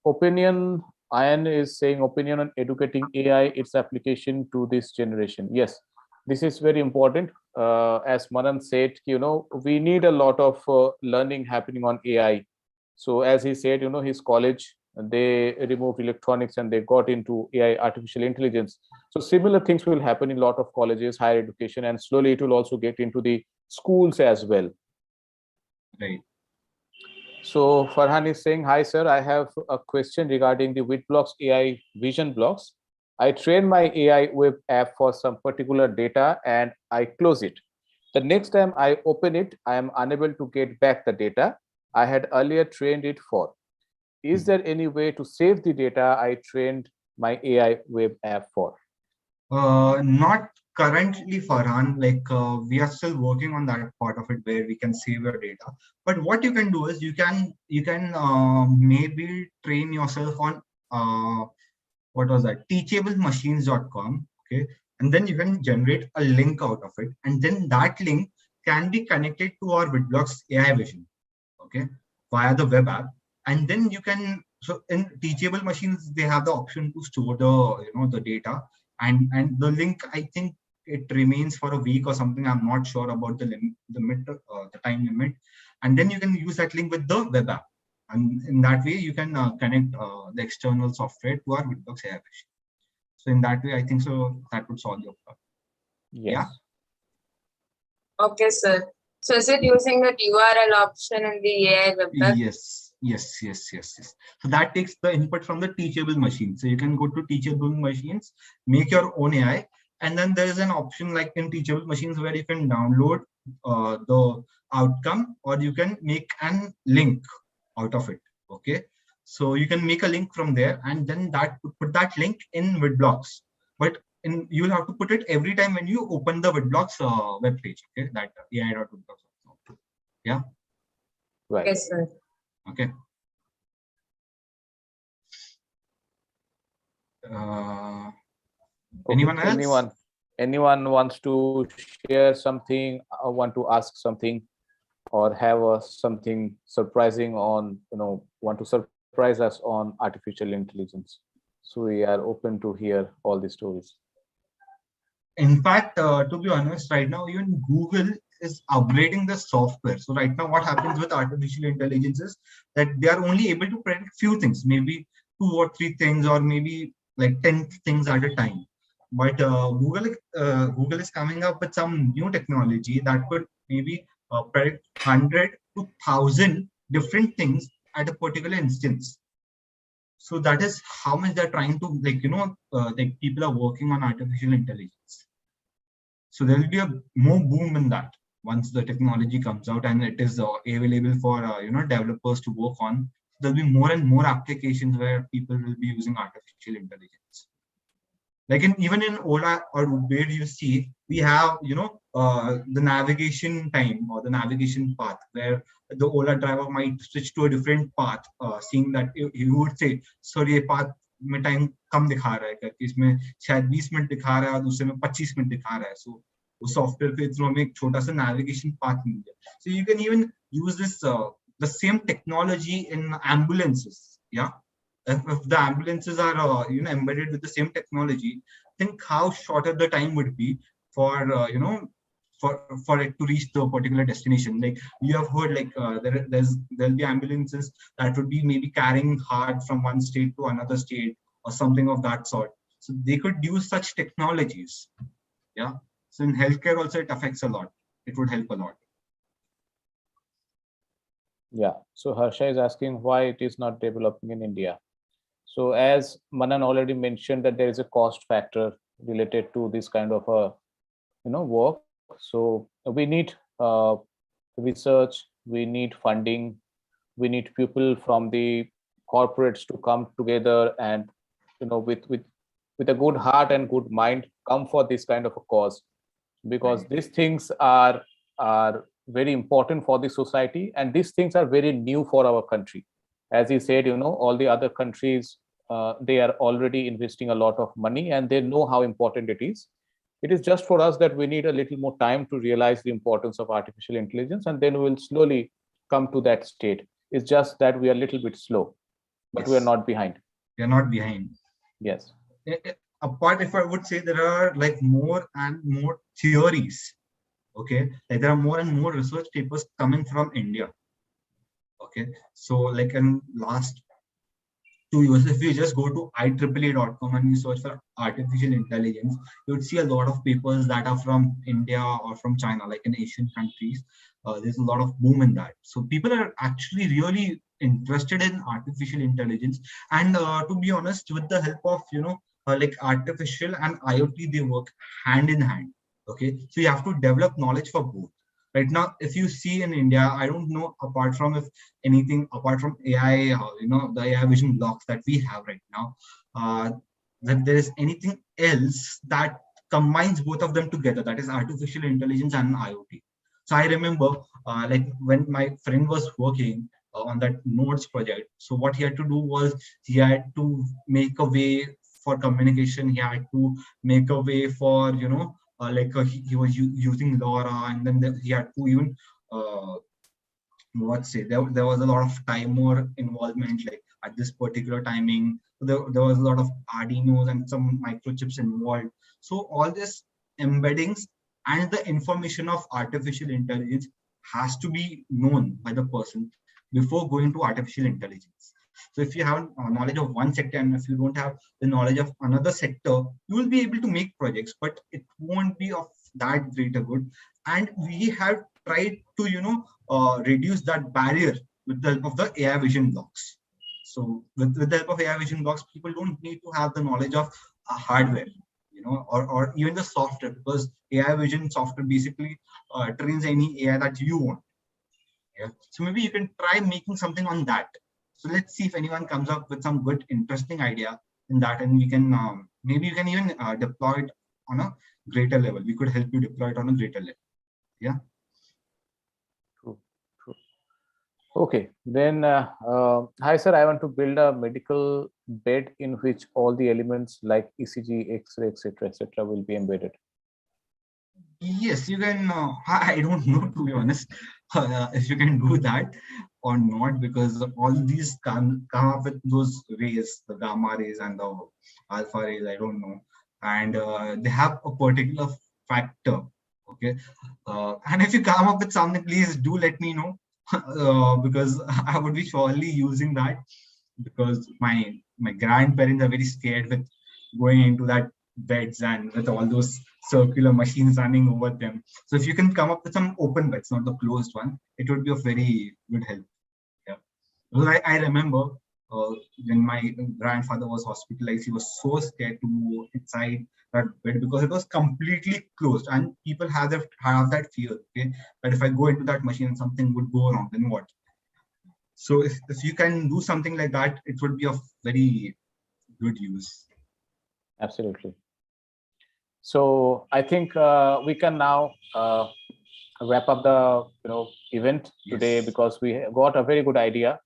S2: Opinion, Ian is saying opinion on educating AI, its application to this generation. Yes, this is very important. As Manan said, we need a lot of learning happening on AI. So as he said, his college, they removed electronics and they got into AI, artificial intelligence. So similar things will happen in a lot of colleges, higher education, and slowly it will also get into the schools as well.
S3: Right.
S2: So Farhan is saying, hi, sir, I have a question regarding the Witblox AI vision blocks. I train my AI web app for some particular data and I close it. The next time I open it, I am unable to get back the data I had earlier trained it for. Is there any way to save the data I trained my AI web app for?
S3: Not currently, Farhan. Like we are still working on that part of it where we can save your data. But what you can do is you can maybe train yourself on what was that, teachablemachines.com. Okay, and then you can generate a link out of it, and then that link can be connected to our Witblox AI vision. Okay, via the web app, and then you can. So in teachable machines, they have the option to store the data. And the link, I think it remains for a week or something. I'm not sure about the time limit. And then you can use that link with the web app. And in that way, you can connect the external software to our Witblox AI vision. So in that way, I think so that would solve your problem.
S2: Yes.
S3: Yeah.
S1: Okay, sir. So is it using that URL option in the AI web app?
S3: Yes. So that takes the input from the teachable machine. So you can go to teachable machines, make your own AI, and then there is an option like in teachable machines where you can download the outcome, or you can make an link out of it. Okay, so you can make a link from there, and then put that link in Witblox. But you'll have to put it every time when you open the Witblox web page. Okay, that AI.witblox. Yeah.
S2: Right.
S1: Yes, sir.
S3: Okay. Anyone else?
S2: Anyone wants to share something or want to ask something or have something surprising on, want to surprise us on artificial intelligence? So we are open to hear all the stories.
S3: In fact, to be honest, right now, even Google is upgrading the software. So right now, what happens with artificial intelligence is that they are only able to predict few things, maybe 2 or 3 things, or maybe like 10 things at a time. But Google is coming up with some new technology that could maybe predict 100 to 1,000 different things at a particular instance. So that is how much they're trying to, like people are working on artificial intelligence. So there will be a more boom in that. once the technology comes out and it is available for developers to work on, there'll be more and more applications where people will be using artificial intelligence. Like even in Ola or Uber, you see we have the navigation time or the navigation path where the Ola driver might switch to a different path, seeing that he would say, sorry, ये path में time कम दिखा रहा है करके, इसमें शायद 20 minute दिखा रहा है और दूसरे में 25 मिनट दिखा रहा है. So वो सॉफ्टवेयर के थ्रू हमें एक छोटा सा navigation path मिल गया. So you can even use this the same technology in ambulances. Yeah. If the ambulances are embedded with the same technology, think how shorter the time would be for for it to reach the particular destination. Like you have heard, like there'll be ambulances that would be maybe carrying heart from one state to another state or something of that sort. So they could use such technologies. Yeah. So in healthcare also it affects a lot. It would help a lot.
S2: Yeah. So Harsha is asking why it is not developing in India. So as Manan already mentioned, that there is a cost factor related to this kind of a work. So we need research, we need funding, we need people from the corporates to come together and with a good heart and good mind come for this kind of a cause, because these things are very important for the society, and these things are very new for our country. As he said, all the other countries, they are already investing a lot of money and they know how important it is. It is just for us that we need a little more time to realize the importance of artificial intelligence, and then we will slowly come to that state. It's just that we are a little bit slow, but we are not behind.
S3: We are not behind.
S2: Yes.
S3: Apart, if I would say, there are like more and more theories. Okay, like there are more and more research papers coming from India. Okay, so like in last 2 years, if you just go to IEEE.com and you search for artificial intelligence, you would see a lot of papers that are from India or from China, like in Asian countries. There's a lot of boom in that. So people are actually really interested in artificial intelligence. And to be honest, with the help of, like artificial and IoT, they work hand in hand. Okay, so you have to develop knowledge for both. Right now, if you see in India, I don't know, apart from if anything, apart from AI, the AI vision blocks that we have right now, that there is anything else that combines both of them together, that is artificial intelligence and IoT. So I remember, like when my friend was working on that nodes project, so what he had to do was he had to make a way for communication. He had to make a way for, he was using LoRa, and then he had to even there was a lot of timer involvement, like at this particular timing. There was a lot of Arduinos and some microchips involved. So all this embeddings and the information of artificial intelligence has to be known by the person before going to artificial intelligence. So if you have knowledge of one sector and if you don't have the knowledge of another sector, you will be able to make projects, but it won't be of that greater good. And we have tried to, reduce that barrier with the help of the AI vision blocks. So with the help of AI vision blocks, people don't need to have the knowledge of hardware, or even the software, because AI vision software basically trains any AI that you want. Yeah. So maybe you can try making something on that. So let's see if anyone comes up with some good, interesting idea in that, and we can maybe you can even deploy it on a greater level. We could help you deploy it on a greater level. Yeah.
S2: True. Okay. Then, hi sir, I want to build a medical bed in which all the elements like ECG, X-ray, etc., will be embedded.
S3: Yes, you can. I don't know, to be honest, if you can do that or not, because all these come up with those rays, the gamma rays and the alpha rays. I don't know, and they have a particular factor. Okay, and if you come up with something, please do let me know, because I would be surely using that, because my grandparents are very scared with going into that beds and with all those circular machines running over them. So if you can come up with some open beds, not the closed one, it would be of very good help. Yeah, because I remember when my grandfather was hospitalized, he was so scared to go inside that bit because it was completely closed, and people have that fear, okay, that if I go into that machine and something would go wrong, then what? So if you can do something like that, it would be of very good use.
S2: Absolutely. So I think we can now wrap up the event today,
S3: Yes.
S2: because we got a very good idea,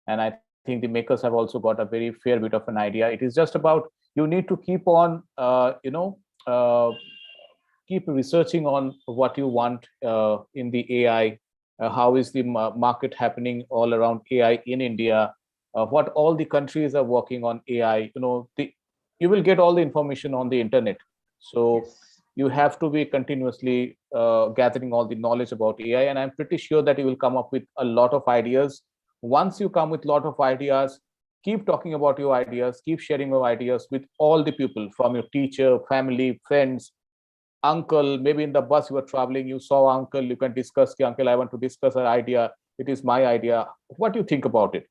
S2: and I think the makers have also got a very fair bit of an idea. It is just about, you need to keep on keep researching on what you want in the AI. How is the market happening all around AI in India? What all the countries are working on AI? You will get all the information on the internet. So
S3: Yes.
S2: you have to be continuously gathering all the knowledge about AI, and I'm pretty sure that you will come up with a lot of ideas. Once you come with a lot of ideas, keep talking about your ideas, keep sharing your ideas with all the people, from your teacher, family, friends, uncle. Maybe in the bus you are traveling, you saw uncle, you can discuss, uncle, I want to discuss an idea, it is my idea, what do you think about it?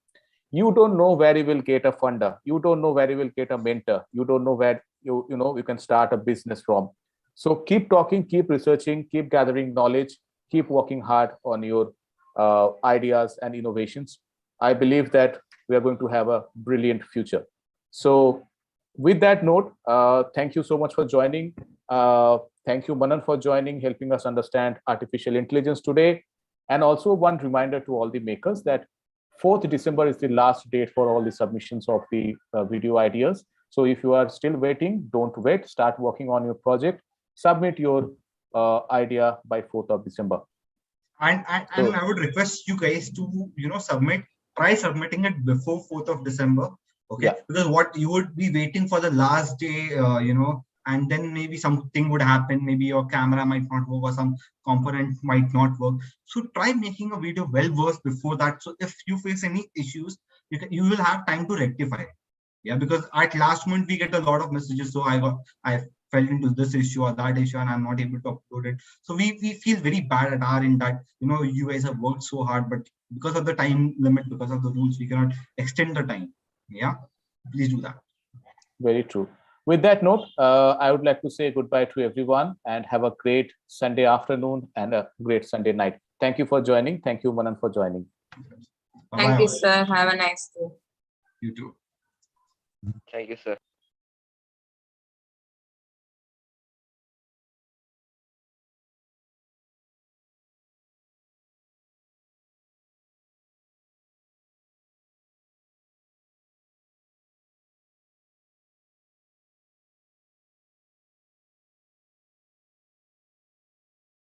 S2: You don't know where you will get a funder, you don't know where you will get a mentor, you don't know where you can start a business from. So keep talking, keep researching, keep gathering knowledge, keep working hard on your ideas and innovations. I believe that we are going to have a brilliant future. So with that note, thank you so much for joining. Thank you, Manan, for joining, helping us understand artificial intelligence today. And also one reminder to all the makers that 4th December is the last date for all the submissions of the video ideas. So if you are still waiting, don't wait, start working on your project, submit your idea by 4th of December.
S3: And I would request you guys to try submitting it before 4th of December. Okay,
S2: Yeah.
S3: because what you would be waiting for the last day, and then maybe something would happen. Maybe your camera might not work or some component might not work. So try making a video well versed before that. So if you face any issues, you will have time to rectify it. Yeah, because at last moment we get a lot of messages. So I fell into this issue or that issue and I'm not able to upload it. So we feel very bad at our end that you guys have worked so hard, but because of the time limit, because of the rules, we cannot extend the time. Yeah, please do that.
S2: Very true. With that note, I would like to say goodbye to everyone and have a great Sunday afternoon and a great Sunday night. Thank you for joining. Thank you, Manan, for joining.
S3: Bye-bye
S1: Thank you,
S3: all.
S1: sir. Have a nice day.
S3: You too.
S4: Thank you, sir.